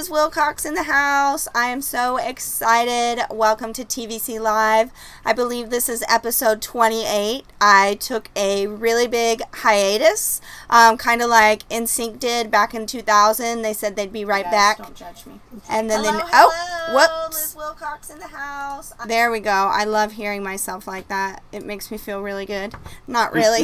Liz Wilcox in the house. I am so excited. Welcome to TVC Live. I believe this is episode 28. I took a really big hiatus, kind of like NSYNC did back in 2000. They said they'd be right back. Don't judge me. And then whoops. Liz Wilcox in the house. There we go. I love hearing myself like that. It makes me feel really good. Not really.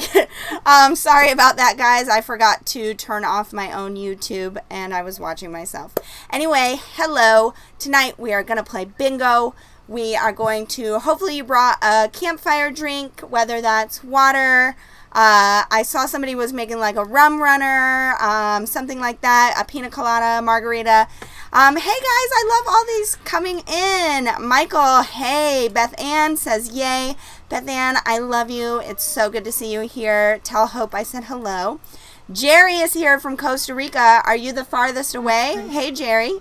Sorry about that, guys. I forgot to turn off my own YouTube and I was watching myself. Anyway, hello. Tonight we are going to play bingo. We are going to, hopefully you brought a campfire drink, whether that's water. I saw somebody was making like a rum runner, something like that, a pina colada, margarita. Hey guys, I love all these coming in. Michael, hey. Beth Ann says yay. Beth Ann, I love you. It's so good to see you here. Tell Hope I said hello. Jerry is here from Costa Rica. Are you the farthest away? Hey, Jerry.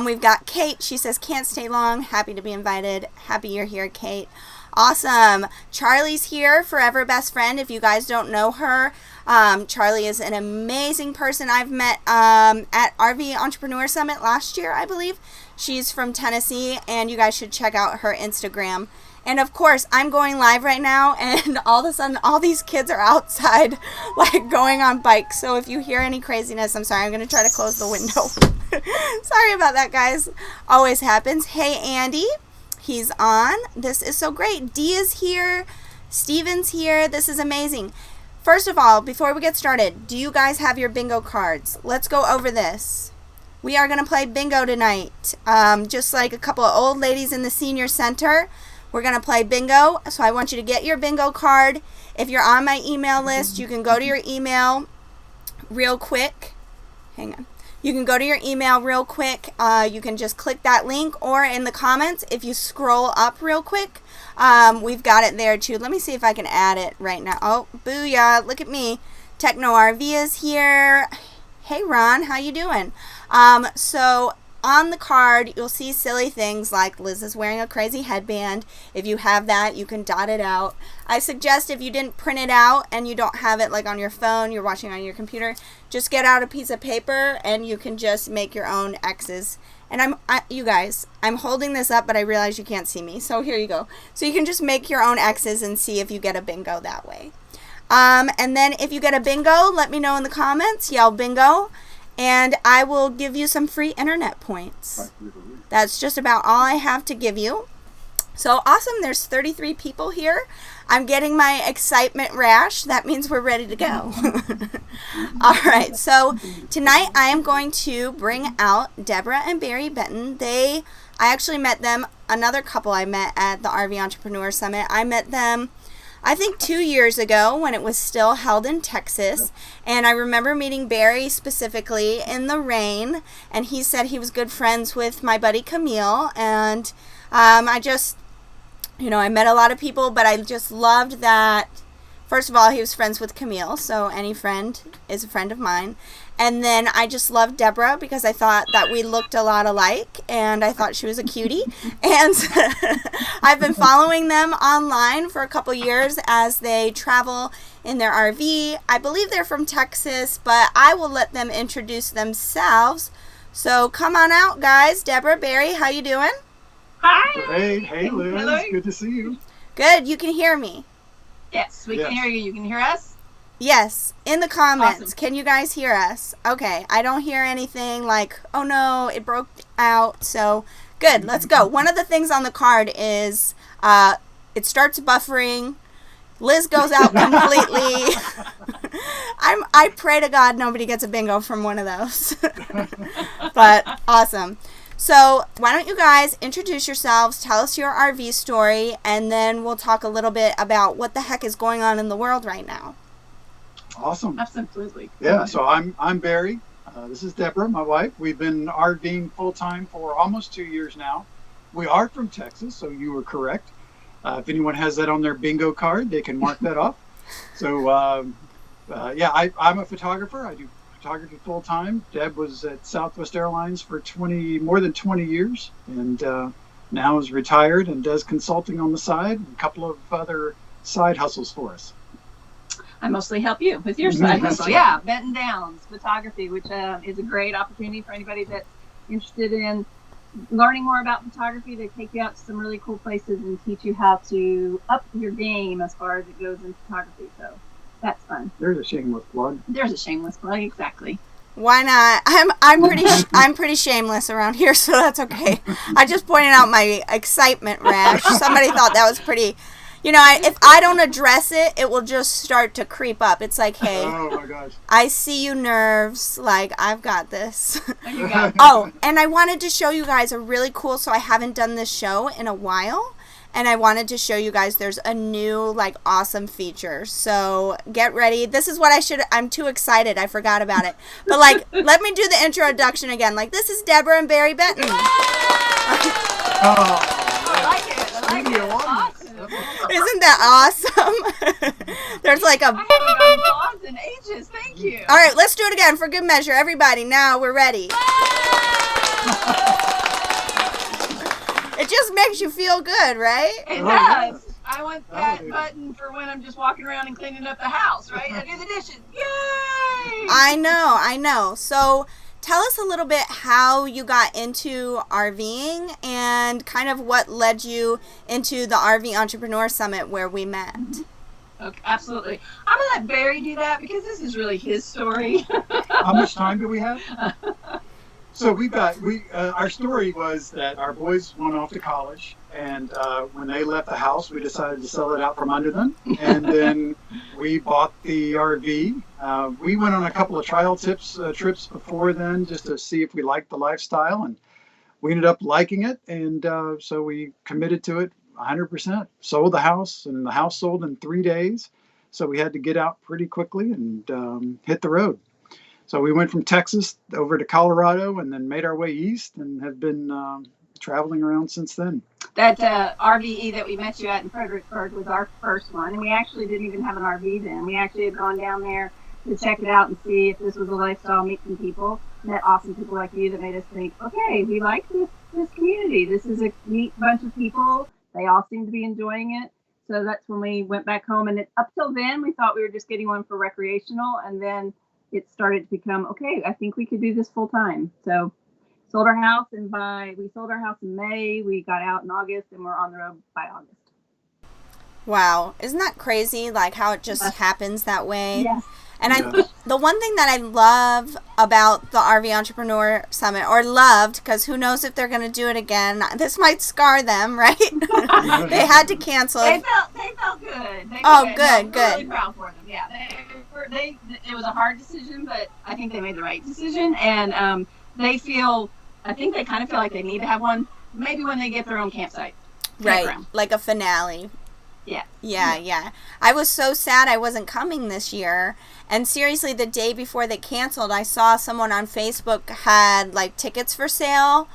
We've got Kate. She says, can't stay long. Happy to be invited. Happy you're here, Kate. Awesome. Charlie's here, forever best friend. If you guys don't know her, Charlie is an amazing person I've met at RV Entrepreneur Summit last year, I believe. She's from Tennessee, and you guys should check out her Instagram. And of course, I'm going live right now, and all of a sudden, all these kids are outside, like going on bikes. So if you hear any craziness, I'm sorry. I'm going to try to close the window. Sorry about that, guys. Always happens. Hey, Andy. He's on. This is so great. Dee is here. Steven's here. This is amazing. First of all, before we get started, do you guys have your bingo cards? Let's go over this. We are going to play bingo tonight. Just like a couple of old ladies in the senior center. We're going to play bingo, so I want you to get your bingo card. If you're on my email list, you can go to your email real quick. Hang on. You can go to your email real quick. You can just click that link, or in the comments, if you scroll up real quick, we've got it there too. Let me see if I can add it right now. Oh, booyah, look at me. Techno RV is here. Hey, Ron, how you doing? So on the card, you'll see silly things like Liz is wearing a crazy headband. If you have that, you can dot it out. I suggest if you didn't print it out and you don't have it like on your phone, you're watching on your computer, just get out a piece of paper and you can just make your own X's. And you guys, I'm holding this up, but I realize you can't see me. So here you go. So you can just make your own X's and see if you get a bingo that way. And then if you get a bingo, let me know in the comments. Yell bingo. And I will give you some free internet points. That's just about all I have to give you. So awesome. There's 33 people here. I'm getting my excitement rash. That means we're ready to go. All right. So tonight I am going to bring out Debra and Barry Benton. I actually met them, another couple I met at the RV Entrepreneur Summit. I met them I think 2 years ago when it was still held in Texas, and I remember meeting Barry specifically in the rain, and he said he was good friends with my buddy Camille, and I just, I met a lot of people, but I just loved that. First of all, he was friends with Camille, so any friend is a friend of mine. And then I just loved Debra because I thought that we looked a lot alike, and I thought she was a cutie. And I've been following them online for a couple years as they travel in their RV. I believe they're from Texas, but I will let them introduce themselves. So come on out, guys. Debra, Barry, how you doing? Hi. Hey, Liz. Hello. Good to see you. Good. You can hear me? Yes, we can hear you. You can hear us? Yes, in the comments. Awesome. Can you guys hear us? Okay, I don't hear anything like, oh no, it broke out. So good, let's go. One of the things on the card is it starts buffering. Liz goes out completely. I pray to God nobody gets a bingo from one of those. But awesome. So why don't you guys introduce yourselves, tell us your RV story, and then we'll talk a little bit about what the heck is going on in the world right now. Awesome. Absolutely. Yeah, so I'm Barry. This is Debra, my wife. We've been RVing full-time for almost 2 years now. We are from Texas, so you were correct. If anyone has that on their bingo card, they can mark that off. So, I'm a photographer. I do photography full-time. Deb was at Southwest Airlines for more than 20 years, and now is retired and does consulting on the side and a couple of other side hustles for us. I mostly help you with your side hustle. Yeah, Benton Downs photography, which is a great opportunity for anybody that's interested in learning more about photography. They take you out to some really cool places and teach you how to up your game as far as it goes in photography. So that's fun. There's a shameless plug. There's a shameless plug, exactly. Why not? I'm pretty shameless around here, so that's okay. I just pointed out my excitement rash. Somebody thought that was pretty. You know, if I don't address it, it will just start to creep up. It's like, hey, oh my gosh, I see you nerves. Like, I've got this. You got it. Oh, and I wanted to show you guys a really cool, so I haven't done this show in a while, and I wanted to show you guys there's a new, like, awesome feature. So get ready. This is what I'm too excited. I forgot about it. But, like, let me do the introduction again. Like, this is Debra and Barry Benton. I like it. Awesome. Isn't that awesome? There's like I haven't gotten applause in ages. Thank you. All right, let's do it again for good measure. Everybody, now we're ready. It just makes you feel good, right? It does. I want that button for when I'm just walking around and cleaning up the house, right? I do the dishes. Yay! I know. So tell us a little bit how you got into RVing and kind of what led you into the RV Entrepreneur Summit where we met. Okay, absolutely. I'm going to let Barry do that because this is really his story. How much time do we have? So our story was that our boys went off to college, and when they left the house, we decided to sell it out from under them, and then we bought the RV. We went on a couple of trial trips before then just to see if we liked the lifestyle, and we ended up liking it, and so we committed to it 100%. Sold the house, and the house sold in 3 days, so we had to get out pretty quickly and hit the road. So we went from Texas over to Colorado and then made our way east and have been traveling around since then. That RVE that we met you at in Fredericksburg was our first one. And we actually didn't even have an RV then. We actually had gone down there to check it out and see if this was a lifestyle, meet some people. Met awesome people like you that made us think, okay, we like this community. This is a neat bunch of people. They all seem to be enjoying it. So that's when we went back home. And up till then, we thought we were just getting one for recreational. And then it started to become, okay, I think we could do this full time. So sold our house we sold our house in May, we got out in August, and we're on the road by August. Wow. Isn't that crazy? Like how it just happens that way? Yes. And the one thing that I love about the RV Entrepreneur Summit, or loved, because who knows if they're going to do it again. This might scar them, right? They had to cancel. They felt good. Good. We're really proud for them. Yeah, it was a hard decision, but I think they made the right decision. And I think they kind of feel like they need to have one, maybe when they get their own campsite. Right, Campground. like a finale. Yeah. I was so sad I wasn't coming this year. And seriously, the day before they canceled, I saw someone on Facebook had like tickets for sale.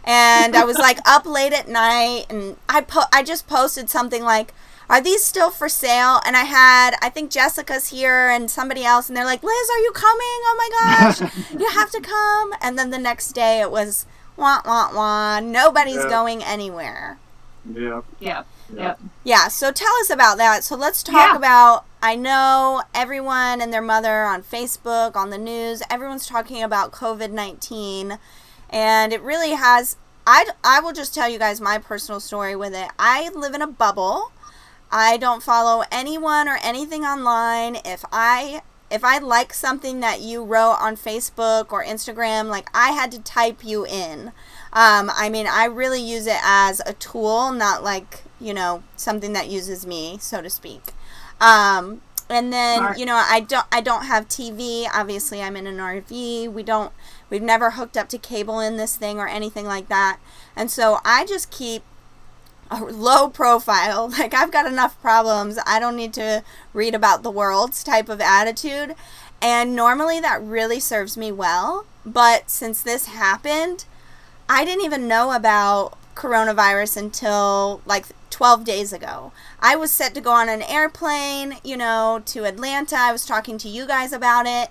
And I was like up late at night, and I just posted something like, are these still for sale? And I think Jessica's here and somebody else, and they're like, Liz, are you coming? Oh my gosh, you have to come. And then the next day it was, wah, wah, wah, nobody's going anywhere. Yeah, so tell us about that. So let's talk about, I know everyone and their mother on Facebook, on the news, everyone's talking about COVID-19, and it really has, I will just tell you guys my personal story with it. I live in a bubble. I don't follow anyone or anything online. If I like something that you wrote on Facebook or Instagram, like I had to type you in. I really use it as a tool, not like, something that uses me, so to speak. And then, I don't have TV. Obviously, I'm in an RV. We've never hooked up to cable in this thing or anything like that. And so I just keep a low profile. Like, I've got enough problems. I don't need to read about the world's type of attitude. And normally that really serves me well. But since this happened, I didn't even know about coronavirus until like 12 days ago. I was set to go on an airplane, to Atlanta. I was talking to you guys about it.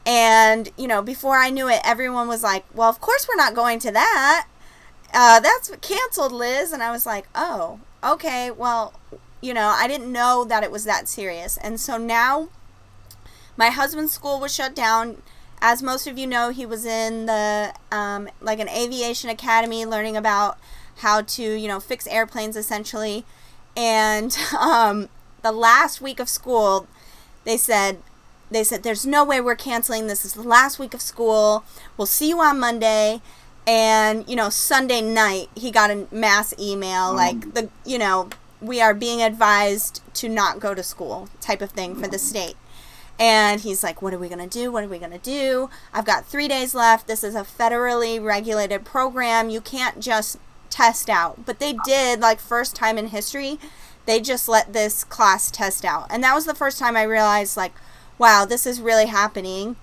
And, before I knew it, everyone was like, well, of course we're not going to that. That's canceled, Liz. And I was like, oh, okay. Well, I didn't know that it was that serious. And so now My husband's school was shut down. As most of you know, he was in the like an aviation academy learning about how to, fix airplanes essentially. And the last week of school, they said, there's no way we're canceling. This is the last week of school. We'll see you on Monday. And, Sunday night, he got a mass email we are being advised to not go to school type of thing for the state. And he's like, what are we going to do? What are we going to do? I've got 3 days left. This is a federally regulated program. You can't just test out. But they did, first time in history, they just let this class test out. And that was the first time I realized, wow, this is really happening.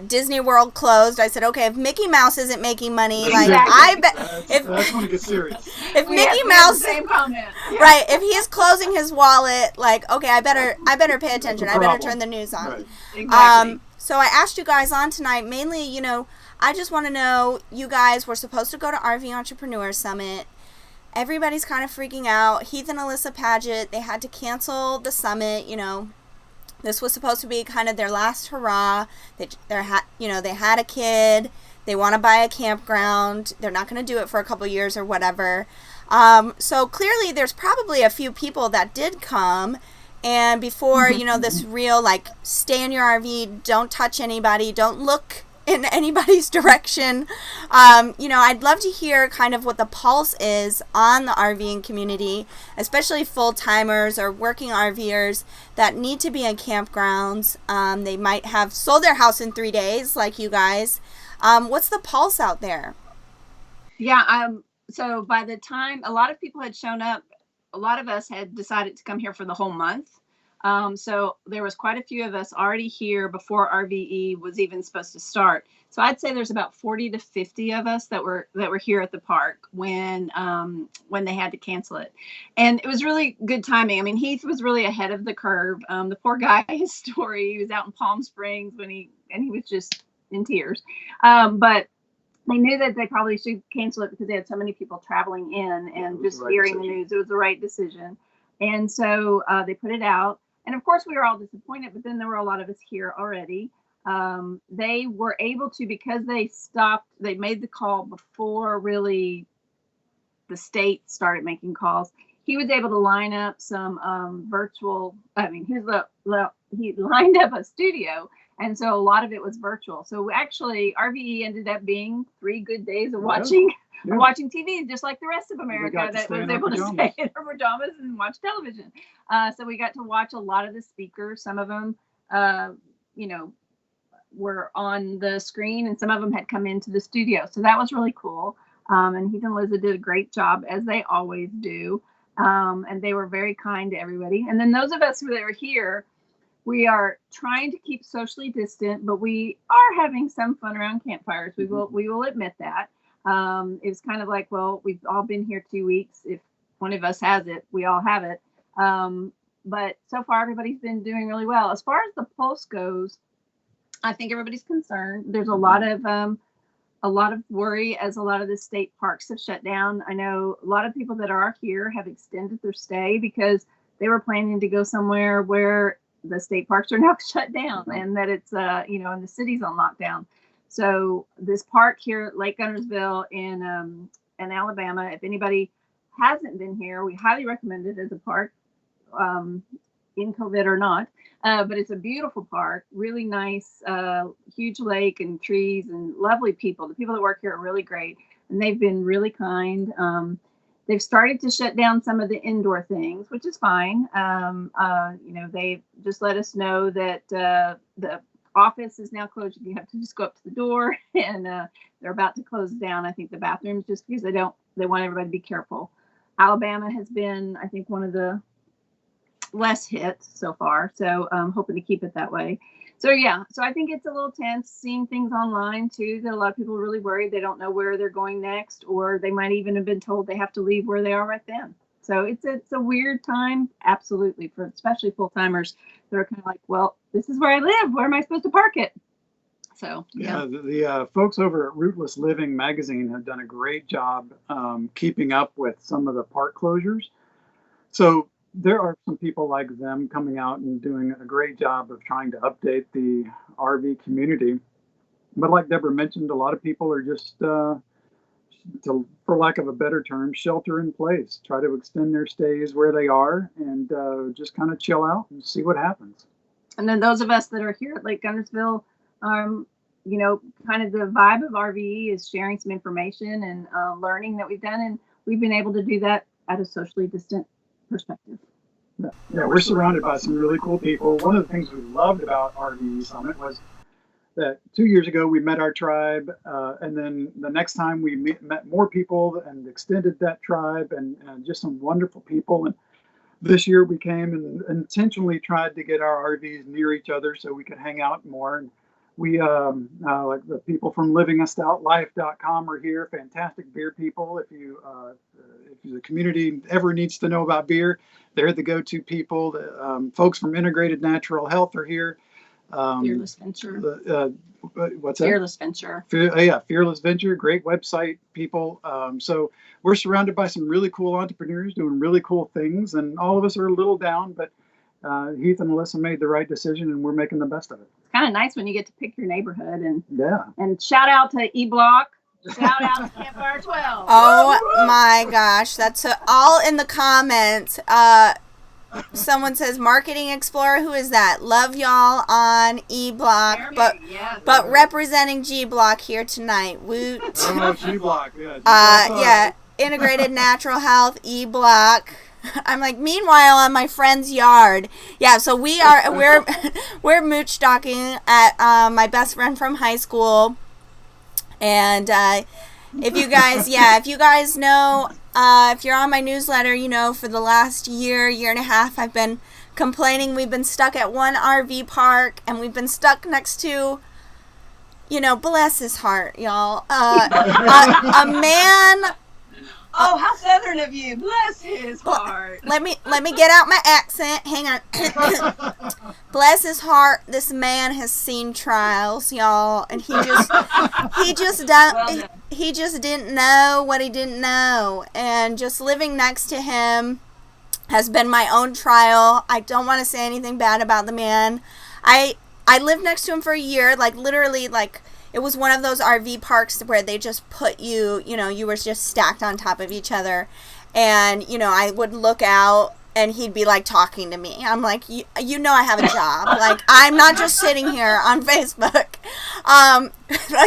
Disney World closed. I said, okay, if Mickey Mouse isn't making money, I bet that's when it gets serious. If Mickey Mouse, same comment. Right? If he's closing his wallet, okay, I better pay attention. I better turn the news on. Right. Exactly. So I asked you guys on tonight mainly. I just want to know. You guys were supposed to go to RV Entrepreneur Summit. Everybody's kind of freaking out. Heath and Alyssa Paget, they had to cancel the summit. This was supposed to be kind of their last hurrah. They had a kid. They want to buy a campground. They're not going to do it for a couple years or whatever. So clearly there's probably a few people that did come. And before, this real, stay in your RV, don't touch anybody, don't look in anybody's direction. I'd love to hear kind of what the pulse is on the RVing community, especially full-timers or working RVers that need to be in campgrounds. They might have sold their house in 3 days, like you guys. What's the pulse out there? Yeah. So by the time a lot of people had shown up, a lot of us had decided to come here for the whole month. So there was quite a few of us already here before RVE was even supposed to start. So I'd say there's about 40 to 50 of us that were here at the park when they had to cancel it. And it was really good timing. I mean, Heath was really ahead of the curve. The poor guy, his story, he was out in Palm Springs and he was just in tears. But they knew that they probably should cancel it because they had so many people traveling in and just hearing the news. It was the right decision. And so they put it out. And of course, we were all disappointed, but then there were a lot of us here already. They were able to, because they made the call before really the state started making calls. He was able to line up some virtual, he lined up a studio. And so a lot of it was virtual. So actually, RVE ended up being 3 good days of watching TV, just like the rest of America that was able to stay in their pajamas and watch television. So we got to watch a lot of the speakers. Some of them, were on the screen, and some of them had come into the studio. So that was really cool. And Heath and Liza did a great job, as they always do. And they were very kind to everybody. And then those of us who were here, we are trying to keep socially distant, but we are having some fun around campfires. We will admit that. It was kind of like, well, we've all been here 2 weeks. If one of us has it, we all have it. But so far, everybody's been doing really well. As far as the pulse goes, I think everybody's concerned. There's a lot of worry as a lot of the state parks have shut down. I know a lot of people that are here have extended their stay because they were planning to go somewhere where the state parks are now shut down and that it's, and the city's on lockdown. So this park here at Lake Guntersville in Alabama, if anybody hasn't been here, we highly recommend it as a park, in COVID or not. But it's a beautiful park, really nice, huge lake and trees and lovely people. The people that work here are really great, and they've been really kind. They've started to shut down some of the indoor things, which is fine. They just let us know that the office is now closed. You have to just go up to the door, and they're about to close down, I think, the bathrooms, just because they want everybody to be careful. Alabama has been, I think, one of the less hit so far. So I'm hoping to keep it that way. So I think it's a little tense seeing things online too, that a lot of people are really worried. They don't know where they're going next, or they might even have been told they have to leave where they are right then. So it's a weird time, absolutely, for especially full-timers that are kind of like, well, this is where I live. Where am I supposed to park it? So the folks over at Rootless Living magazine have done a great job keeping up with some of the park closures. So there are some people like them coming out and doing a great job of trying to update the RV community. But like Deborah mentioned, a lot of people are just, for lack of a better term, shelter in place, try to extend their stays where they are and just kind of chill out and see what happens. And then those of us that are here at Lake Guntersville, kind of the vibe of RVE is sharing some information and learning that we've done. And we've been able to do that at a socially distant perspective. Yeah, we're surrounded by some really cool people. One of the things we loved about RVE Summit was that 2 years ago we met our tribe, and then the next time we met more people and extended that tribe and just some wonderful people. And this year we came and intentionally tried to get our RVs near each other so we could hang out more. And we, like the people from livingastoutlife.com are here, fantastic beer people. If the community ever needs to know about beer, they're the go-to people. The folks from Integrated Natural Health are here. Fearless Venture. What's that? Fearless Venture. Fearless Venture, great website people. So we're surrounded by some really cool entrepreneurs doing really cool things, and all of us are a little down, but Heath and Alyssa made the right decision, and we're making the best of it. It's kind of nice when you get to pick your neighborhood, and and shout out to E-Block. Shout out to Campfire 12. Oh my gosh, that's all in the comments. Someone says Marketing Explorer. Who is that? Love y'all on E-Block, but representing G-Block here tonight. Woot. Oh, G-Block, yeah. Integrated Natural Health, E-Block. I'm like, meanwhile, on my friend's yard. Yeah, so we're mooch stalking at my best friend from high school. And if you guys know, if you're on my newsletter, for the last year and a half, I've been complaining we've been stuck at one RV park, and we've been stuck next to, bless his heart, y'all, a man. Oh, how southern of you! Bless his heart. Let me get out my accent. Hang on. Bless his heart. This man has seen trials, y'all, and he just didn't know what he didn't know, and just living next to him has been my own trial. I don't want to say anything bad about the man. I lived next to him for a year, literally. It was one of those RV parks where they just put you, you were just stacked on top of each other. And, I would look out and he'd be talking to me. I'm like, I have a job. I'm not just sitting here on Facebook.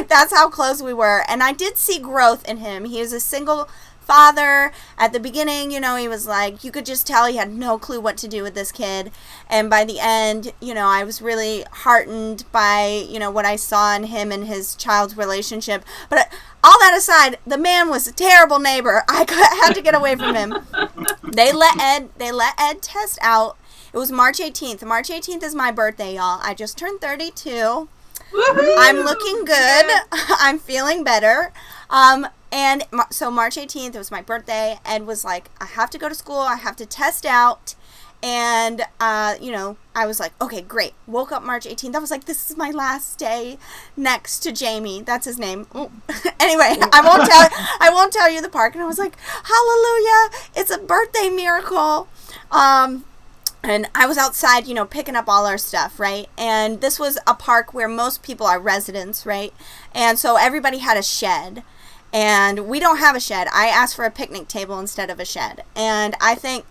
That's how close we were. And I did see growth in him. He was a single father. At the beginning, he was you could just tell he had no clue what to do with this kid. And by the end, I was really heartened by, what I saw in him and his child's relationship. But all that aside, the man was a terrible neighbor. I had to get away from him. They let Ed test out. It was March 18th. March 18th is my birthday, y'all. I just turned 32. Woo-hoo! I'm looking good. I'm feeling better. And so March 18th, it was my birthday. Ed was like, I have to go to school. I have to test out. And, I was like, okay, great. Woke up March 18th. I was like, this is my last day next to Jamie. That's his name. Anyway, I won't tell you the park. And I was like, hallelujah. It's a birthday miracle. And I was outside, picking up all our stuff, right? And this was a park where most people are residents, right? And so everybody had a shed. And we don't have a shed. I asked for a picnic table instead of a shed. And I think,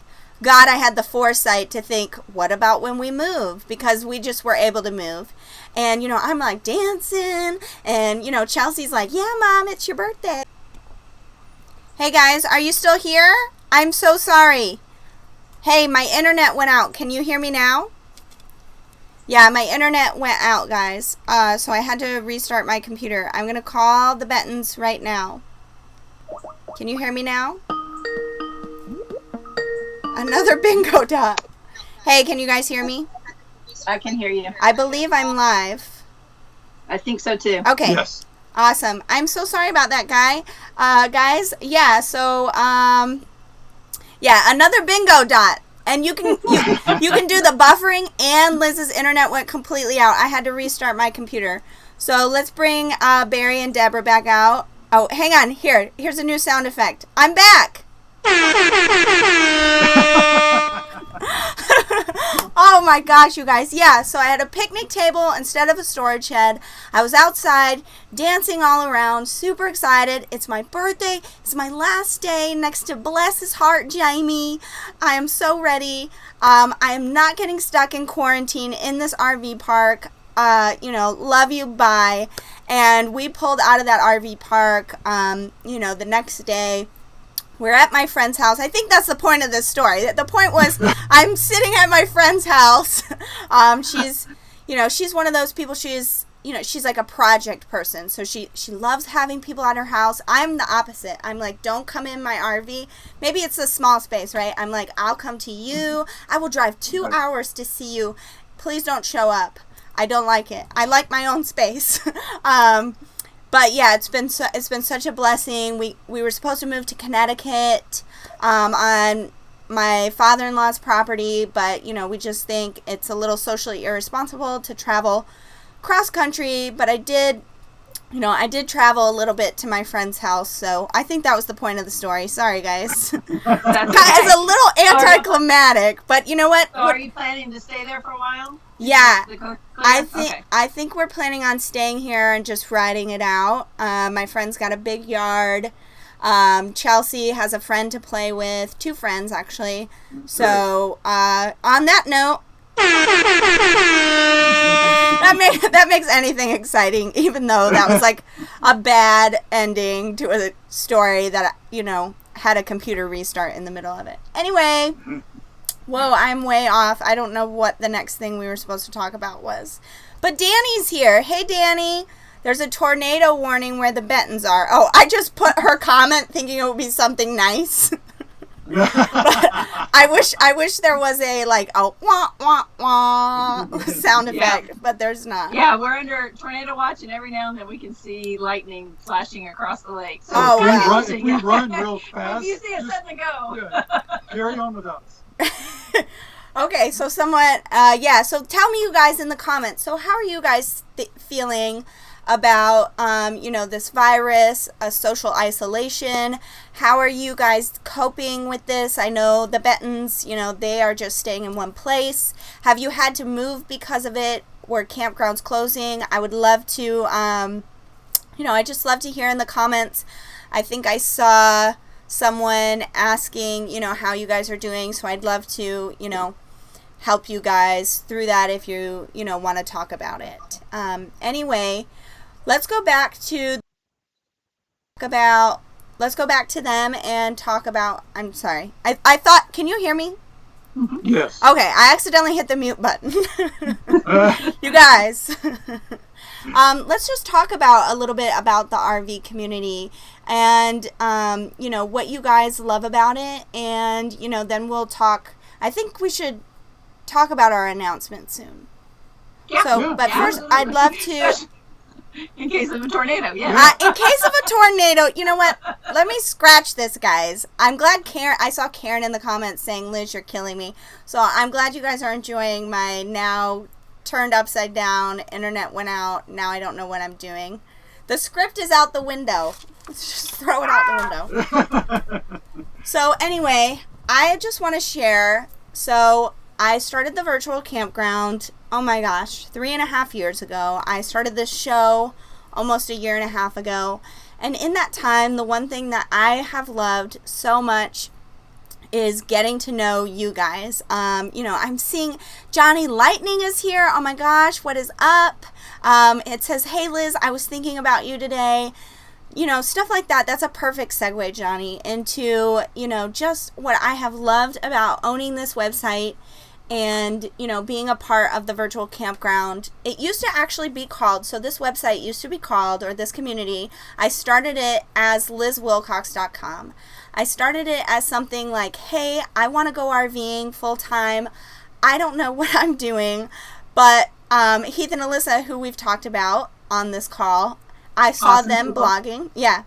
God, I had the foresight to think, what about when we move? Because we just were able to move. And, I'm dancing. And, Chelsea's like, yeah, Mom, it's your birthday. Hey, guys, are you still here? I'm so sorry. Hey, my internet went out. Can you hear me now? Yeah, my internet went out, guys. So I had to restart my computer. I'm going to call the Bettons right now. Can you hear me now? Another bingo dot. Hey, can you guys hear me? I can hear you. I believe I'm live. I think so, too. Okay. Yes. Awesome. I'm so sorry about that, guys. Yeah, so, another bingo dot. And you can do the buffering, and Liz's internet went completely out. I had to restart my computer. So let's bring Barry and Debra back out. Oh, hang on. Here's a new sound effect. I'm back. Oh my gosh, you guys. Yeah, so I had a picnic table instead of a storage shed. I was outside dancing all around, super excited. It's my birthday. It's my last day next to bless his heart, Jamie. I am so ready. I am not getting stuck in quarantine in this RV park. Love you, bye. And we pulled out of that RV park, the next day. We're at my friend's house. I think that's the point of this story. The point was I'm sitting at my friend's house. She's one of those people. She's like a project person. So she loves having people at her house. I'm the opposite. I'm like, don't come in my RV. Maybe it's a small space, right? I'm like, I'll come to you. I will drive 2 hours to see you. Please don't show up. I don't like it. I like my own space. But yeah, it's been such a blessing. We were supposed to move to Connecticut on my father-in-law's property, but we just think it's a little socially irresponsible to travel cross country. But I did travel a little bit to my friend's house, so I think that was the point of the story. Sorry, guys. It's a little anticlimactic, but you know what? So are you planning to stay there for a while? Yeah, I think we're planning on staying here and just riding it out. My friend's got a big yard. Chelsea has a friend to play with, 2 friends actually. So on that note, that makes anything exciting, even though that was like a bad ending to a story that had a computer restart in the middle of it. Anyway. Whoa, I'm way off. I don't know what the next thing we were supposed to talk about was. But Danny's here. Hey, Danny. There's a tornado warning where the Bentons are. Oh, I just put her comment thinking it would be something nice. But I wish there was a wah wah wah sound effect, but there's not. Yeah, we're under tornado watch, and every now and then we can see lightning flashing across the lake. So if we run real fast, if you see us suddenly go. Carry on with us. Okay, so somewhat, so tell me, you guys, in the comments, so how are you guys feeling about, this virus, social isolation? How are you guys coping with this? I know the Bentons, they are just staying in one place. Have you had to move because of it? Were campgrounds closing? I would love to, I just love to hear in the comments. I think I saw someone asking, how you guys are doing, so I'd love to, help you guys through that if you, want to talk about it. Anyway, let's go back to them and talk about, I'm sorry. I thought, can you hear me? Yes. Okay, I accidentally hit the mute button. You guys. Let's just talk about a little bit about the RV community and, what you guys love about it. And, then we'll talk. I think we should talk about our announcement soon. Yeah. But first, I'd love to. In case of a tornado, in case of a tornado, you know what? Let me scratch this, guys. I'm glad I saw Karen in the comments saying, Liz, you're killing me. So I'm glad you guys are enjoying my now turned upside down, internet went out, now I don't know what I'm doing. The script is out the window. Let's just throw it out the window. So anyway, I just want to share. So I started the virtual campground, oh my gosh, 3.5 years ago. I started this show almost 1.5 years ago. And in that time, the one thing that I have loved so much is getting to know you guys. I'm seeing Johnny Lightning is here. Oh my gosh, what is up? It says, hey Liz, I was thinking about you today. Stuff like that. That's a perfect segue, Johnny, into, just what I have loved about owning this website and, being a part of the virtual campground. It used to actually be called, so this website used to be called, or this community, I started it as lizwilcox.com. I started it as something like, hey, I want to go RVing full time. I don't know what I'm doing, but Heath and Alyssa, who we've talked about on this call, I saw them blogging. Yeah,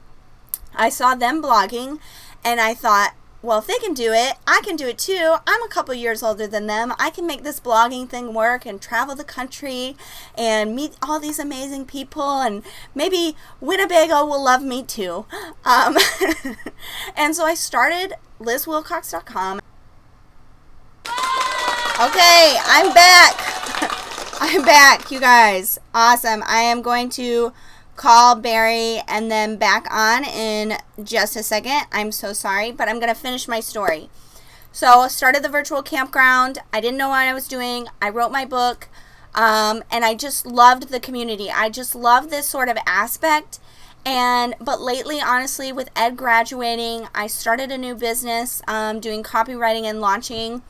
I saw them blogging, and I thought, well, if they can do it, I can do it too. I'm a couple years older than them. I can make this blogging thing work and travel the country and meet all these amazing people, and maybe Winnebago will love me too. And so I started lizwilcox.com. Okay, I'm back. I'm back, you guys. Awesome. I am going to call Barry and then back on in just a second. I'm so sorry, but I'm going to finish my story. So I started the virtual campground. I didn't know what I was doing. I wrote my book, and I just loved the community. I just love this sort of aspect. But lately, honestly, with Ed graduating, I started a new business doing copywriting and launching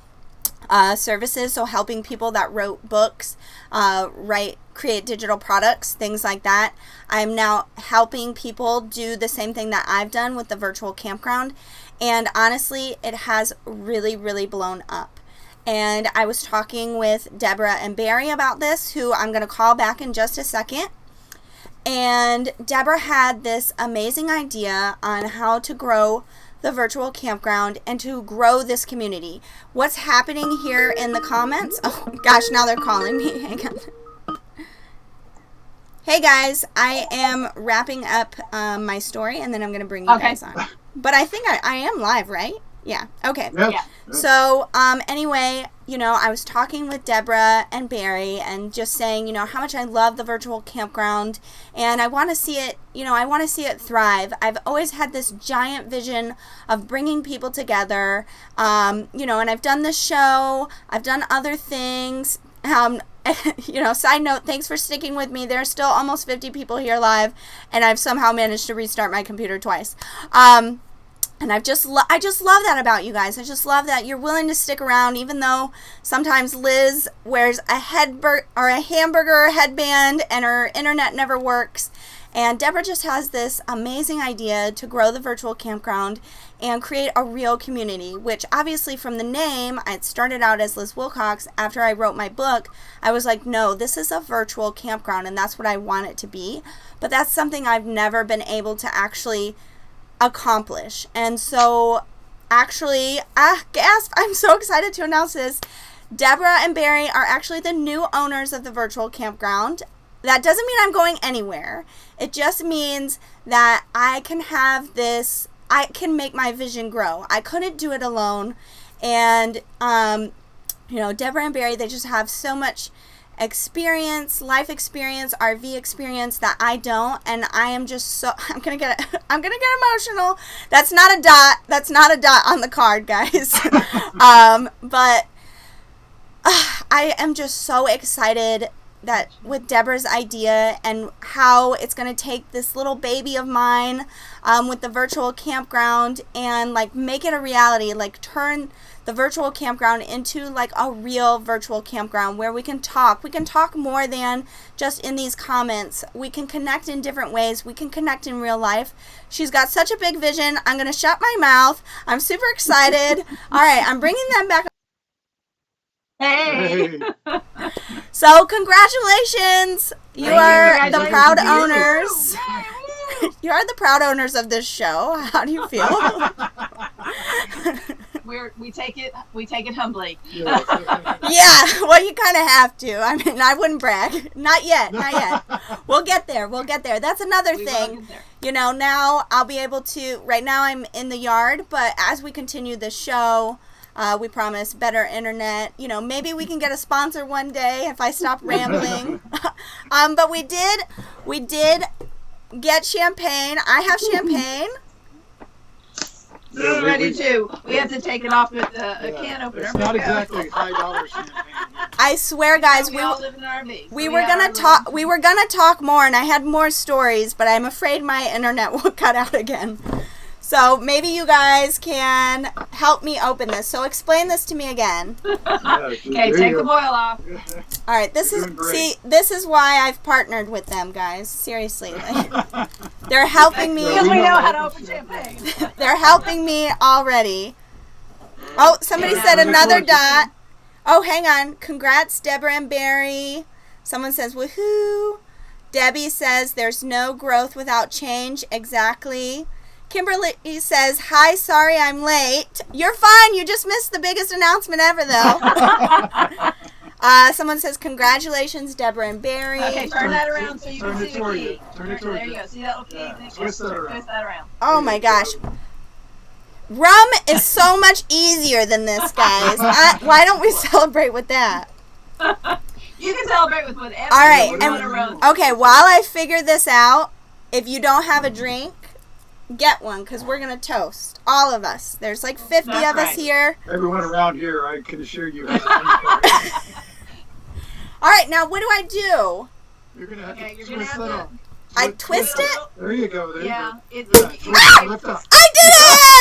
services, so helping people that wrote books, create digital products, things like that. I'm now helping people do the same thing that I've done with the virtual campground, and honestly, it has really, really blown up. And I was talking with Debra and Barry about this, who I'm going to call back in just a second. And Debra had this amazing idea on how to grow the virtual campground and to grow this community. What's happening here in the comments? Oh gosh, now they're calling me. Hang on. Hey guys, I am wrapping up my story, and then I'm going to bring you guys on. But I think I am live, right? Yeah. Okay. Yep. Yeah. So anyway, I was talking with Debra and Barry and just saying, how much I love the virtual campground, and I want to see it, I want to see it thrive. I've always had this giant vision of bringing people together, and I've done this show, I've done other things, side note, thanks for sticking with me. There's still almost 50 people here live, and I've somehow managed to restart my computer twice. And I just love that about you guys. I just love that you're willing to stick around, even though sometimes Liz wears a hamburger headband and her internet never works. And Debra just has this amazing idea to grow the virtual campground and create a real community, which obviously from the name, I started out as Liz Wilcox. After I wrote my book, I was like, no, this is a virtual campground, and that's what I want it to be. But that's something I've never been able to actually accomplish. And so actually, gasp, I'm so excited to announce this. Debra and Barry are actually the new owners of the virtual campground. That doesn't mean I'm going anywhere. It just means that I can make my vision grow. I couldn't do it alone. And Debra and Barry, they just have so much experience, life experience, RV experience that I don't, and I am just I'm gonna get emotional. That's not a dot on the card, guys. But I am just so excited that with Debra's idea and how it's going to take this little baby of mine with the virtual campground and make it a reality, turn the virtual campground into a real virtual campground where we can talk more than just in these comments. We can connect in different ways. We can connect in real life. She's got such a big vision. I'm going to shut my mouth. I'm super excited. All right, I'm bringing them back. Hey. So congratulations. You are the proud owners. You are the proud owners of this show. How do you feel? We take it humbly. Yeah, well, you kind of have to. I mean, I wouldn't brag. Not yet. We'll get there. That's another thing. Now I'll be able to, right now I'm in the yard, but as we continue the show, we promise better internet. Maybe we can get a sponsor one day if I stop rambling. But we did get champagne. I have champagne. We're ready too. We have to take it off with a can opener. It's not exactly $5 champagne. I swear, guys, we all live in an RV. We were gonna talk more, and I had more stories, but I'm afraid my internet will cut out again. So maybe you guys can help me open this. So explain this to me again. Okay, take the boil off. All right, this is why I've partnered with them, guys. Seriously, they're helping me. Because we know how to open champagne. They're helping me already. Oh, somebody said another dot. Oh, hang on. Congrats, Debra and Barry. Someone says woohoo. Debbie says there's no growth without change. Exactly. Kimberly says, hi, sorry I'm late. You're fine. You just missed the biggest announcement ever, though. Someone says, congratulations, Debra and Barry. Okay, turn that around so you can see the key. Turn it there you go. See that little key? Twist that around. Twist that around. Oh, my gosh. Rum is so much easier than this, guys. Why don't we celebrate with that? You can celebrate with whatever. All right. You want around. Okay, while I figure this out, if you don't have a drink, get one, because we're going to toast. All of us. There's like 50 That's of us here. Everyone around here, I can assure you. All right, now what do I do? You're going to have Okay, to you're gonna twist have that to- up. I twist it? There you go. There Yeah. you It's, go. Twist it, lift up. I did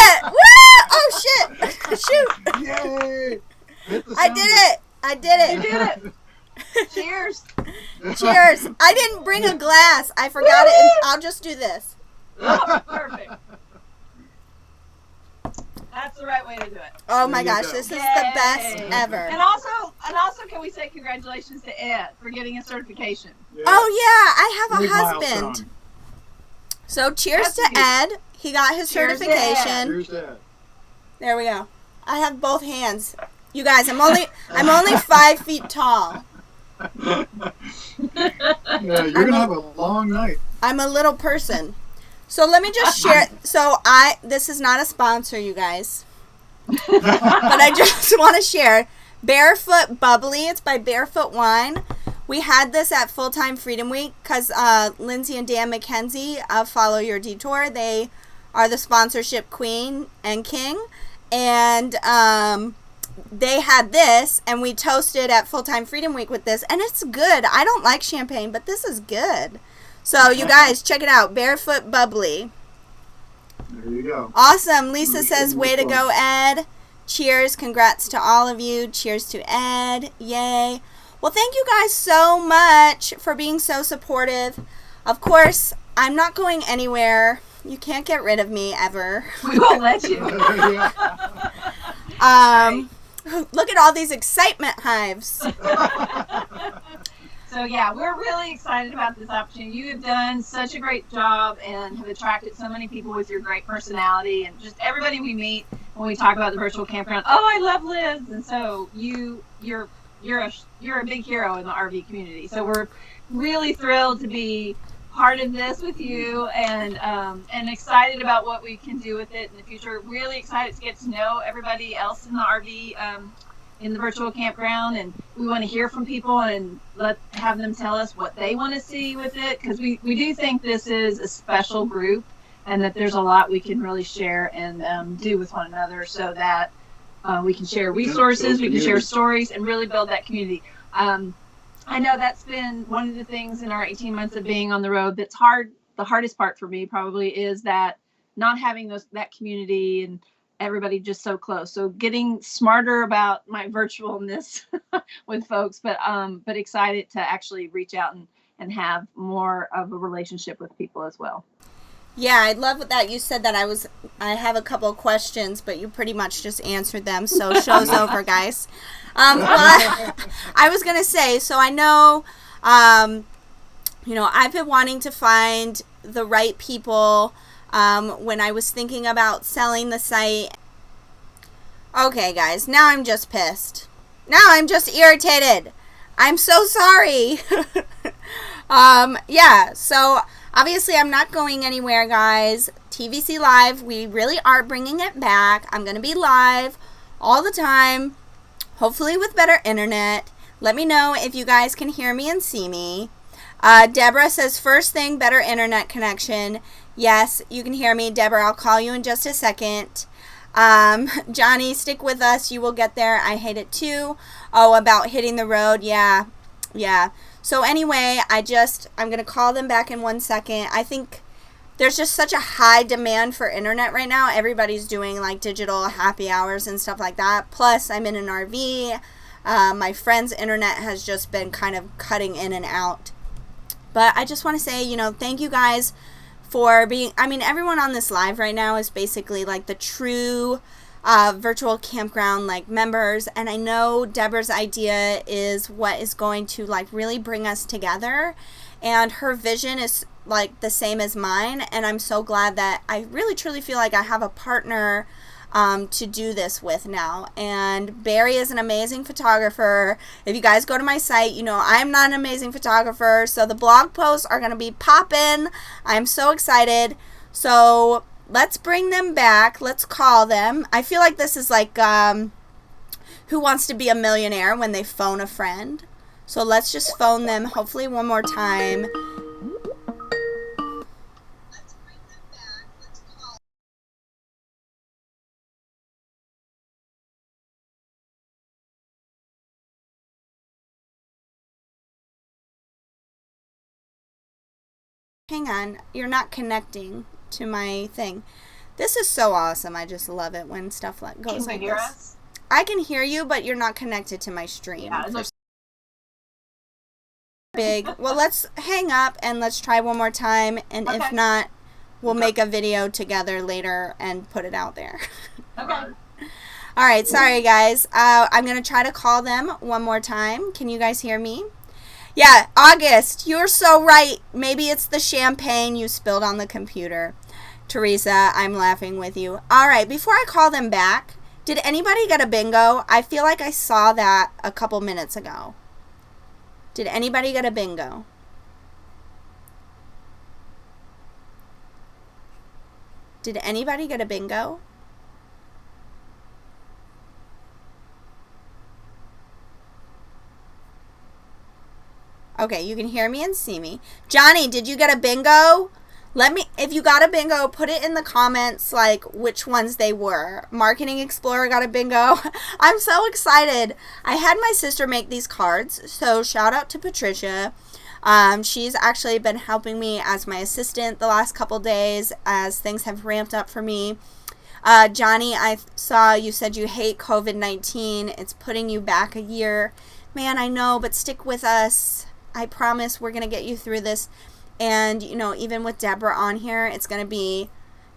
it! Woo! Oh, shit. Shoot. Yay! Hit the I sound did button. it. I did You it. did it. Cheers. Cheers. I didn't bring a glass. I forgot it. And I'll just do this. Oh, perfect. That's the right way to do it. Oh There my you gosh, go. this is the Yay. best ever. And also, can we say congratulations to Ed for getting a certification? Yeah. Oh yeah, I have a Big husband. milestone. So cheers That's to cute. Ed. He got his Cheers to certification. Here's that. There we go. I have both hands. You guys, I'm only 5 feet tall. Yeah, you're going to have a long night. I'm a little person. So let me just share. So this is not a sponsor, you guys, but I just want to share Barefoot Bubbly. It's by Barefoot Wine. We had this at Full Time Freedom Week because Lindsay and Dan McKenzie of Follow Your Detour, they are the sponsorship queen and king, and they had this, and we toasted at Full Time Freedom Week with this, and it's good. I don't like champagne, but this is good. So you guys, check it out, Barefoot Bubbly. There you go. Awesome. Lisa says, way to go, Ed. Cheers. Congrats to all of you. Cheers to Ed. Yay. Well, thank you guys so much for being so supportive. Of course, I'm not going anywhere. You can't get rid of me ever. We won't let you. Look at all these excitement hives. So yeah, we're really excited about this opportunity. You have done such a great job and have attracted so many people with your great personality, and just everybody we meet when we talk about the virtual campground. Oh, I love Liz, and so you're a big hero in the RV community. So we're really thrilled to be part of this with you, and excited about what we can do with it in the future. Really excited to get to know everybody else in the RV. In the virtual campground, and we want to hear from people and have them tell us what they want to see with it, because we do think this is a special group and that there's a lot we can really share and do with one another, so that we can share resources, we can share stories, and really build that community. I know that's been one of the things in our 18 months of being on the road that's hard. The hardest part for me probably is that not having that community and everybody just so close. So getting smarter about my virtualness with folks, but excited to actually reach out and have more of a relationship with people as well. Yeah, I love that you said that. I have a couple of questions, but you pretty much just answered them. So show's over, guys. Well, I was gonna say, so I know, I've been wanting to find the right people. When I was thinking about selling the site. Okay, guys, now I'm just pissed. Now I'm just irritated. I'm so sorry. Yeah, so obviously I'm not going anywhere, guys. TVC Live, we really are bringing it back. I'm going to be live all the time, hopefully with better internet. Let me know if you guys can hear me and see me. Deborah says, first thing, better internet connection. Yes, you can hear me. Deborah, I'll call you in just a second. Johnny, stick with us. You will get there. I hate it too. Oh, about hitting the road. Yeah. So anyway, I'm going to call them back in 1 second. I think there's just such a high demand for internet right now. Everybody's doing like digital happy hours and stuff like that. Plus, I'm in an RV. My friend's internet has just been kind of cutting in and out. But I just want to say, thank you guys for being, everyone on this live right now is basically like the true virtual campground like members, and I know Deborah's idea is what is going to like really bring us together, and her vision is like the same as mine, and I'm so glad that I really truly feel like I have a partner to do this with now. And Barry is an amazing photographer. If you guys go to my site, I'm not an amazing photographer, so the blog posts are going to be popping. I'm so excited. So let's bring them back. Let's call them. I feel like this is like Who Wants to Be a Millionaire when they phone a friend. So let's just phone them, hopefully one more time. Hang on, you're not connecting to my thing. This is so awesome. I just love it when stuff like goes like this. Us? I can hear you, but you're not connected to my stream. Yeah, big. Well, let's hang up and let's try one more time, and if not, we'll make a video together later and put it out there. Okay. All right, sorry guys. I'm gonna try to call them one more time. Can you guys hear me? Yeah, August, you're so right. Maybe it's the champagne you spilled on the computer. Teresa, I'm laughing with you. All right, before I call them back, did anybody get a bingo? I feel like I saw that a couple minutes ago. Did anybody get a bingo? Did anybody get a bingo? Okay, you can hear me and see me. Johnny, did you get a bingo? Let me, if you got a bingo, put it in the comments, like, which ones they were. Marketing Explorer got a bingo. I'm so excited. I had my sister make these cards, so shout out to Patricia. She's actually been helping me as my assistant the last couple days as things have ramped up for me. Johnny, I saw you said you hate COVID-19. It's putting you back a year. Man, I know, but stick with us. I promise we're going to get you through this. And, you know, even with Debra on here, it's going to be,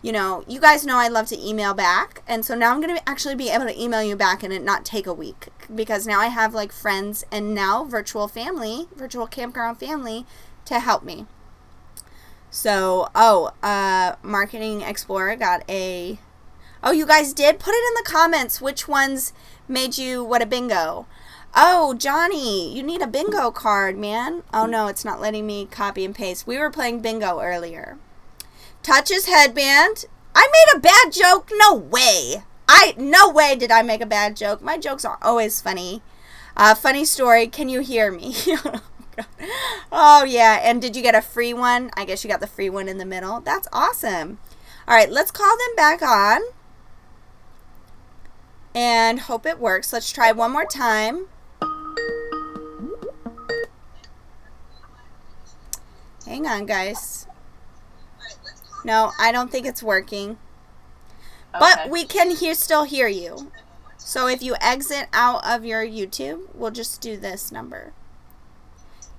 you know, you guys know I love to email back. And so now I'm going to actually be able to email you back and it not take a week. Because now I have, like, friends and now virtual family, virtual campground family to help me. So, Marketing Explorer got a... Oh, you guys did? Put it in the comments which ones made you what a bingo. Oh, Johnny, you need a bingo card, man. Oh, no, it's not letting me copy and paste. We were playing bingo earlier. Touch's headband. I made a bad joke? No way. No way did I make a bad joke. My jokes are always funny. Funny story. Can you hear me? Oh, yeah. And did you get a free one? I guess you got the free one in the middle. That's awesome. All right, let's call them back on. And hope it works. Let's try one more time. Hang on, guys. No, I don't think it's working. But we can still hear you. So if you exit out of your YouTube, we'll just do this number.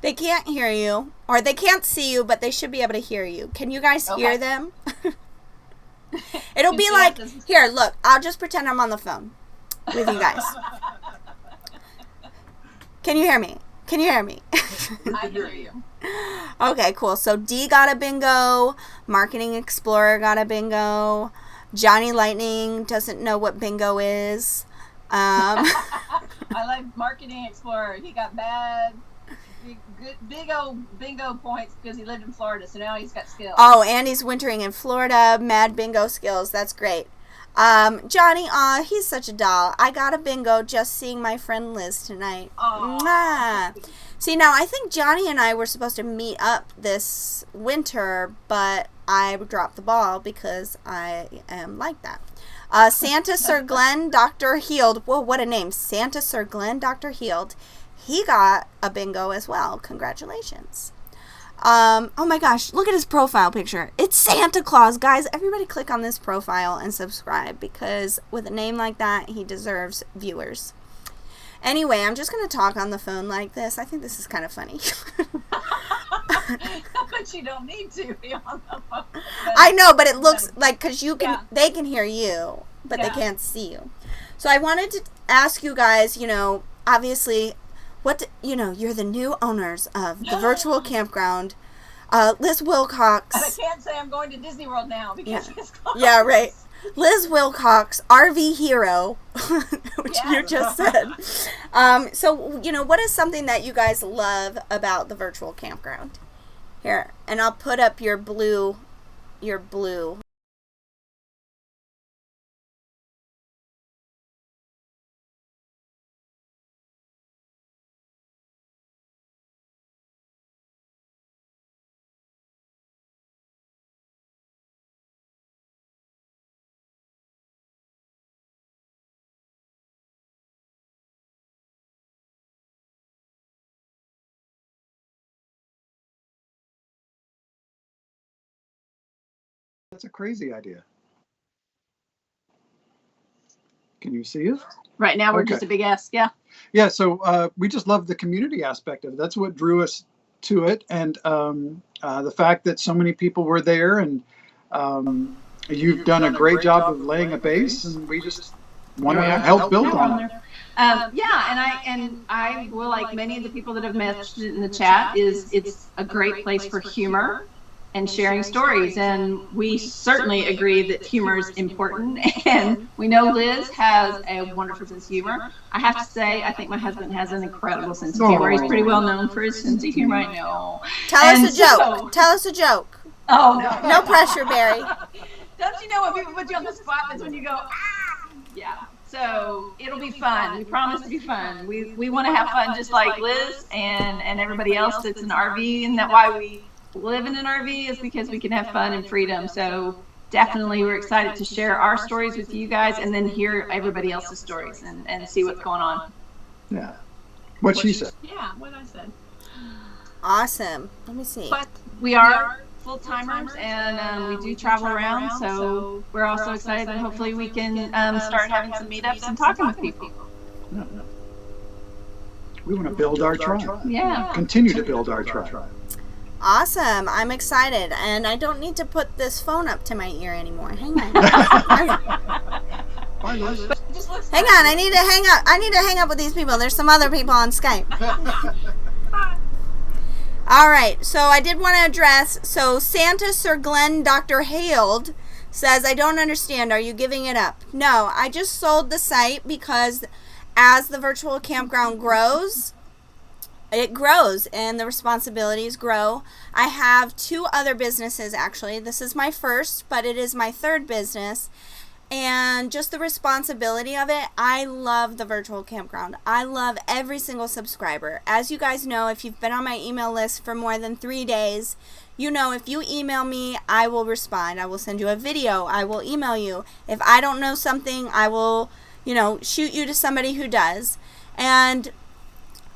They can't hear you, or they can't see you, but they should be able to hear you. Can you guys hear them? It'll be like, here, look, I'll just pretend I'm on the phone with you guys. Can you hear me? Can you hear me? I hear you. Okay, cool. So D got a bingo. Marketing Explorer got a bingo. Johnny Lightning doesn't know what bingo is. I like Marketing Explorer. He got big old bingo points because he lived in Florida, so now he's got skills. Oh, and he's wintering in Florida. Mad bingo skills. That's great. Johnny, he's such a doll. I got a bingo just seeing my friend Liz tonight. Mwah. See, now I think Johnny and I were supposed to meet up this winter, but I dropped the ball because I am like that. Santa Sir Glenn, Dr. Healed. Whoa, what a name. Santa Sir Glenn, Dr. Healed. He got a bingo as well. Congratulations. Oh my gosh, look at his profile picture. It's Santa Claus. Guys, everybody click on this profile and subscribe because with a name like that, he deserves viewers. Anyway, I'm just going to talk on the phone like this. I think this is kind of funny. But you don't need to be on the phone. I know, but it looks like, because you can, they can hear you, but they can't see you. So I wanted to ask you guys, you know, obviously, you're the new owners of the virtual campground. Liz Wilcox. And I can't say I'm going to Disney World now because it's closed. Yeah, right. Liz Wilcox, RV hero, which you just said. So, you know, what is something that you guys love about the virtual campground? Here, and I'll put up your blue That's a crazy idea. Can you see it? Right now, we're Okay. just a big S. Yeah. Yeah. So we just love the community aspect of it. That's what drew us to it, and the fact that so many people were there, and you've done a great job of laying a base, and we just want to help build on it. And I will, like many of the people that have mentioned in the chat, it's a great place for humor and sharing stories, and we certainly agree that humor is important, and we know Liz has a wonderful sense of humor. I have to say, I think my husband has an incredible sense of humor. He's pretty well known for his sense of humor, I know. Tell us a joke. Tell us a joke. Oh, no pressure, Barry. Don't you know when people put you on the spot, that's when you go, ah! Yeah. So it'll be fun. We promise to be fun. We want to have fun just like Liz and everybody else that's in RV, and that's why we live in an RV, is because we can have fun and freedom. So definitely we're excited to share our stories with you guys, and then hear everybody else's stories and see what's going on. Yeah. What she said. Yeah, what I said. Awesome. Let me see. But we are full-timers, and we do travel around, so we're also excited that hopefully we can start having some meetups and talking with people. No. We want to build our tribe. Yeah. Continue to build our tribe. Awesome. I'm excited, and I don't need to put this phone up to my ear anymore. Hang on. Hang on. I need to hang up. I need to hang up with these people. There's some other people on Skype. All right. So I did want to address. So Santa Sir Glenn Dr. Haled says, I don't understand. Are you giving it up? No, I just sold the site because as the virtual campground grows, it grows and the responsibilities grow. I have 2 other businesses, actually. This is my first, but it is my 3rd business. And just the responsibility of it, I love the virtual campground. I love every single subscriber. As you guys know, if you've been on my email list for more than 3 days, you know if you email me, I will respond. I will send you a video. I will email you. If I don't know something, I will, shoot you to somebody who does. And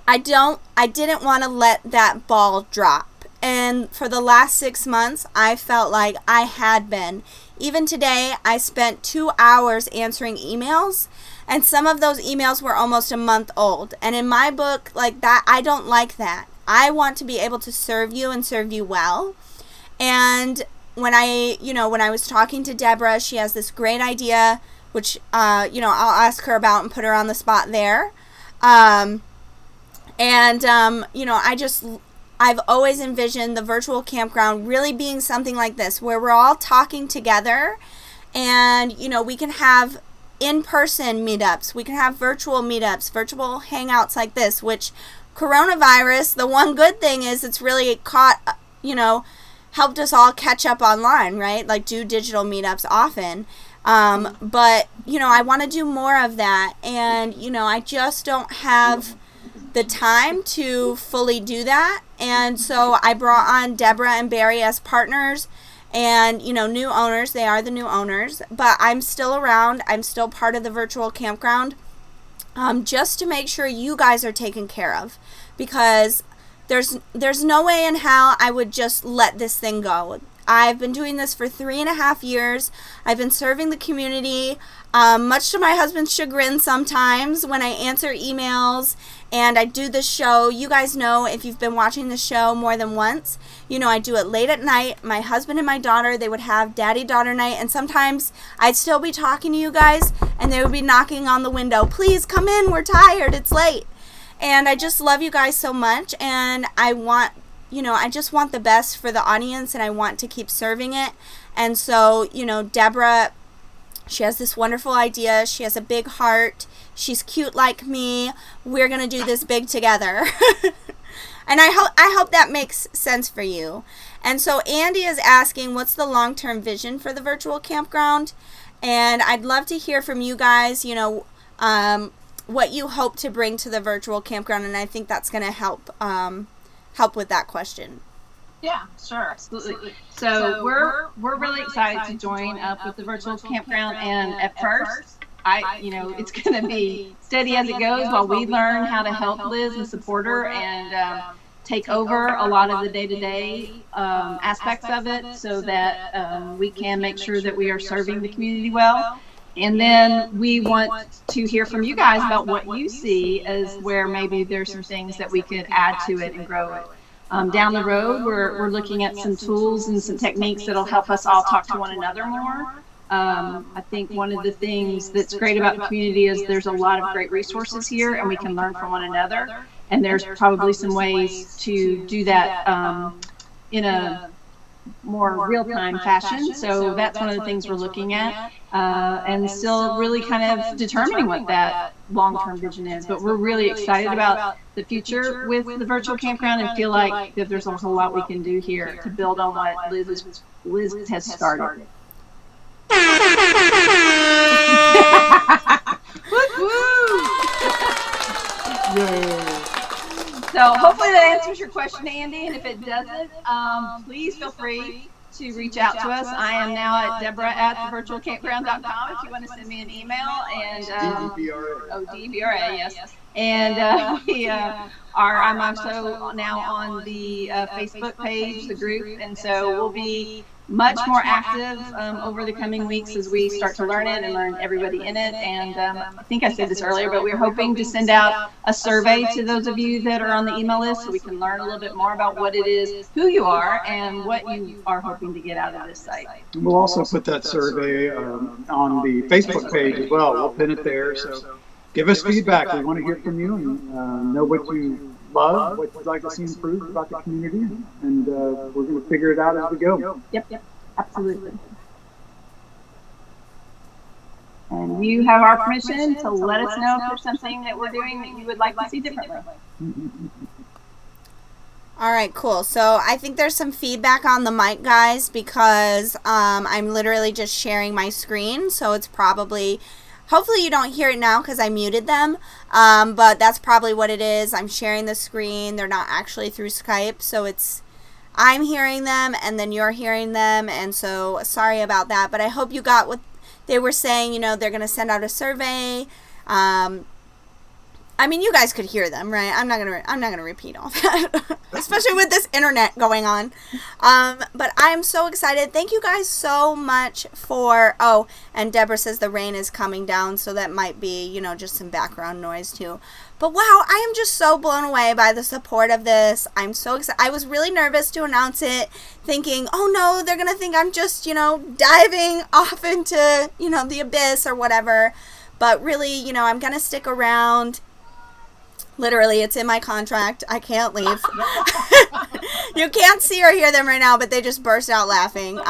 I didn't want to let that ball drop. And for the last 6 months, I felt like I had been. Even today, I spent 2 hours answering emails, and some of those emails were almost a month old. And in my book, like that, I don't like that. I want to be able to serve you and serve you well. And when I was talking to Debra, she has this great idea, which, I'll ask her about and put her on the spot there. I've always envisioned the virtual campground really being something like this, where we're all talking together, and, we can have in-person meetups, we can have virtual meetups, virtual hangouts like this, which coronavirus, the one good thing is it's really helped us all catch up online, right? Like do digital meetups often. But, I want to do more of that, and, I just don't have the time to fully do that. And so I brought on Debra and Barry as partners and, new owners. They are the new owners, but I'm still around. I'm still part of the virtual campground, just to make sure you guys are taken care of, because there's no way in hell I would just let this thing go. I've been doing this for 3.5 years. I've been serving the community, much to my husband's chagrin sometimes when I answer emails and I do the show. You guys know, if you've been watching the show more than once, I do it late at night. My husband and my daughter, they would have daddy-daughter night, and sometimes I'd still be talking to you guys and they would be knocking on the window. Please come in, we're tired, it's late. And I just love you guys so much, and I just want the best for the audience, and I want to keep serving it. And so, Debra, she has this wonderful idea. She has a big heart. She's cute like me. We're going to do this big together. And I hope that makes sense for you. And so Andy is asking, what's the long-term vision for the virtual campground? And I'd love to hear from you guys, what you hope to bring to the virtual campground. And I think that's going to help with that question. Yeah, sure, absolutely. So we're really excited to join up with the virtual campground, and at first, it's going to be steady as it goes while we learn how to help Liz and support her and take over a lot of the day-to-day aspects of it so that we can make sure that we are serving the community well. And then we want to hear from you guys about what you see as where maybe there's some things that we could add to it and grow it. Down the road, we're looking at some tools and some techniques that'll help us all talk to one another more. I think one of the things that's great about the community is there's a lot of great resources here and we can learn from one another. And there's probably some ways to do that in a more real-time fashion. So that's one of the things we're looking at and still really kind of determining what that long-term vision is. But we're really excited about the future with the virtual campground and feel like that there's a whole lot we can do here to build on what Liz has started. So hopefully that answers your question, Andy, and if it doesn't, please feel free to reach out to us. I am now at Debra@thevirtualcampground.com if you want to send me an email. And DBRA, yes. And I'm also now on the Facebook page, the group, and so we'll be much more active over the coming weeks as we start to learn it and learn everybody in it. And I think I said this earlier, but we're hoping to send out a survey to those of you that are on the email list so we can learn a little bit more about what it is, who you are, and what you are hoping to get out of this site. We'll also put that survey on the Facebook page as well. We'll pin it there. So give us feedback. We want to hear from you and know what you love, what you'd like to see improved about the community, and we're going to figure it out as we go. Yep, absolutely. And you have our permission to let us know if there's something that we're doing that you would like to see differently. All right, cool. So I think there's some feedback on the mic, guys, because I'm literally just sharing my screen, so it's probably... Hopefully you don't hear it now because I muted them, but that's probably what it is. I'm sharing the screen. They're not actually through Skype, so it's I'm hearing them and then you're hearing them, and so sorry about that. But I hope you got what they were saying. You know, they're going to send out a survey. I mean, you guys could hear them, right? I'm not gonna repeat all that, especially with this internet going on. But I'm so excited. Thank you guys so much for. Oh, and Deborah says the rain is coming down, so that might be, you know, just some background noise too. But wow, I am just so blown away by the support of this. I'm so excited. I was really nervous to announce it, thinking, oh no, they're gonna think I'm just, you know, diving off into, you know, the abyss or whatever. But really, you know, I'm gonna stick around. Literally, it's in my contract. I can't leave. You can't see or hear them right now, but they just burst out laughing.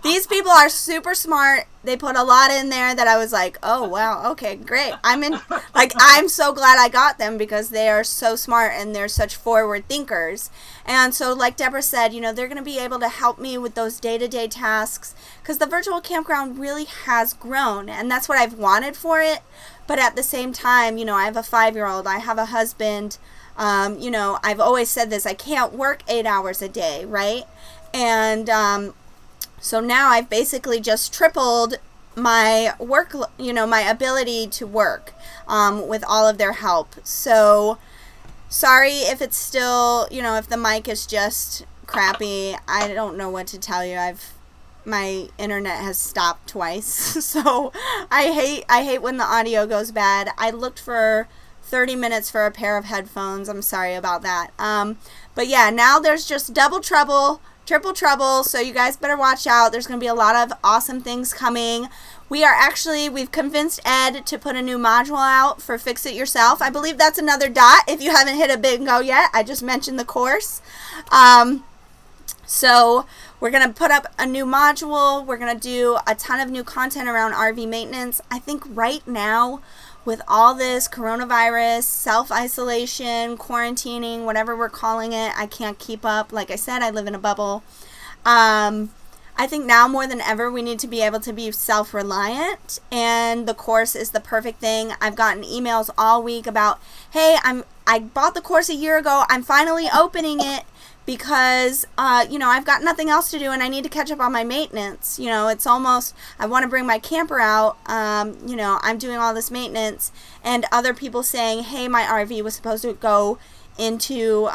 These people are super smart. They put a lot in there that I was like, oh, wow, okay, great. I'm so glad I got them because they are so smart and they're such forward thinkers. And so like Deborah said, you know, they're going to be able to help me with those day-to-day tasks because the virtual campground really has grown, and that's what I've wanted for it. But at the same time, you know, I have a 5-year-old, I have a husband, you know, I've always said this, I can't work 8 hours a day, right? And so now I've basically just tripled my work, you know, my ability to work with all of their help. So sorry if it's still, you know, if the mic is just crappy. I don't know what to tell you. My internet has stopped twice, so I hate when the audio goes bad. I looked for 30 minutes for a pair of headphones. I'm sorry about that. But yeah, now there's just double trouble, triple trouble, so you guys better watch out. There's going to be a lot of awesome things coming. We've convinced Ed to put a new module out for Fix It Yourself. I believe that's another dot if you haven't hit a bingo yet. I just mentioned the course. So we're going to put up a new module. We're going to do a ton of new content around RV maintenance. I think right now, with all this coronavirus, self-isolation, quarantining, whatever we're calling it, I can't keep up. Like I said, I live in a bubble. I think now more than ever, we need to be able to be self-reliant, and the course is the perfect thing. I've gotten emails all week about, hey, I bought the course a year ago. I'm finally opening it because, you know, I've got nothing else to do and I need to catch up on my maintenance. You know, it's almost, I want to bring my camper out. You know, I'm doing all this maintenance, and other people saying, hey, my RV was supposed to go into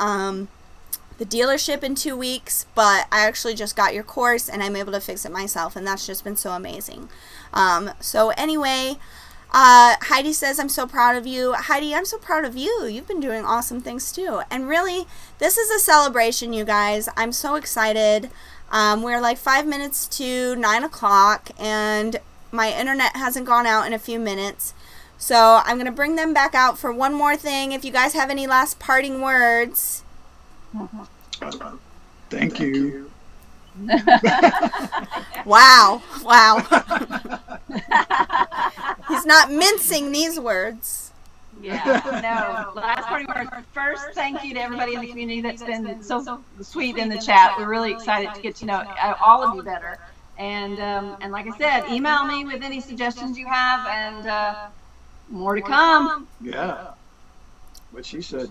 the dealership in 2 weeks, but I actually just got your course and I'm able to fix it myself, and that's just been so amazing. So anyway, Heidi says, I'm so proud of you. Heidi, I'm so proud of you. You've been doing awesome things too. And really, this is a celebration, you guys. I'm so excited. We're like 5 minutes to 9 o'clock, and my internet hasn't gone out in a few minutes. So I'm going to bring them back out for one more thing. If you guys have any last parting words. Thank you. Wow. He's not mincing these words. Yeah, no. Last parting words. First, thank you to everybody in the community that's been so sweet in the chat. We're really excited to get to know all of you better. And like I said, email me with any suggestions you have, and more to come. Yeah. What she said.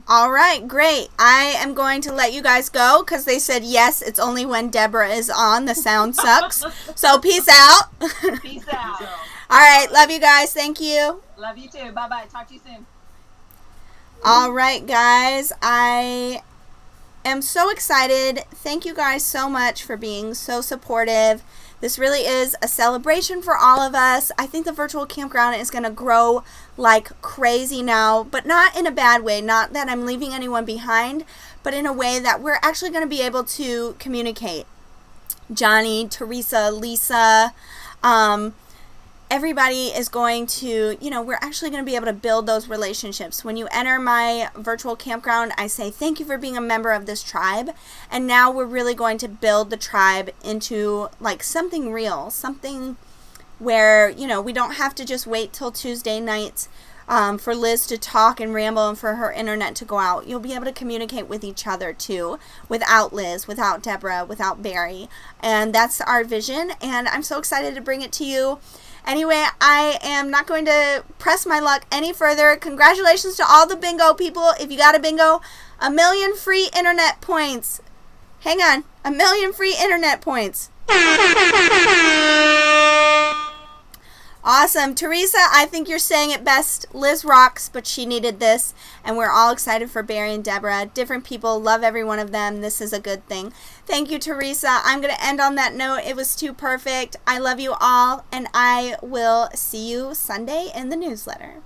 All right, great. I am going to let you guys go because they said yes, it's only when Debra is on. The sound sucks. So peace out. Peace out. All right, love you guys. Thank you. Love you too. Bye-bye. Talk to you soon. All right, guys. I am so excited. Thank you guys so much for being so supportive. This really is a celebration for all of us. I think the virtual campground is going to grow like crazy now, but not in a bad way. Not that I'm leaving anyone behind, but in a way that we're actually going to be able to communicate. Johnny, Teresa, Lisa, everybody is going to, we're actually going to be able to build those relationships. When you enter my virtual campground, I say, thank you for being a member of this tribe. And now we're really going to build the tribe into like something real, something where, we don't have to just wait till Tuesday nights for Liz to talk and ramble and for her internet to go out. You'll be able to communicate with each other too, without Liz, without Debra, without Barry. And that's our vision. And I'm so excited to bring it to you. Anyway, I am not going to press my luck any further. Congratulations to all the bingo people. If you got a bingo, 1 million free internet points. Hang on. 1 million free internet points. Awesome. Teresa, I think you're saying it best. Liz rocks, but she needed this. And we're all excited for Barry and Debra. Different people. Love every one of them. This is a good thing. Thank you, Teresa. I'm going to end on that note. It was too perfect. I love you all. And I will see you Sunday in the newsletter.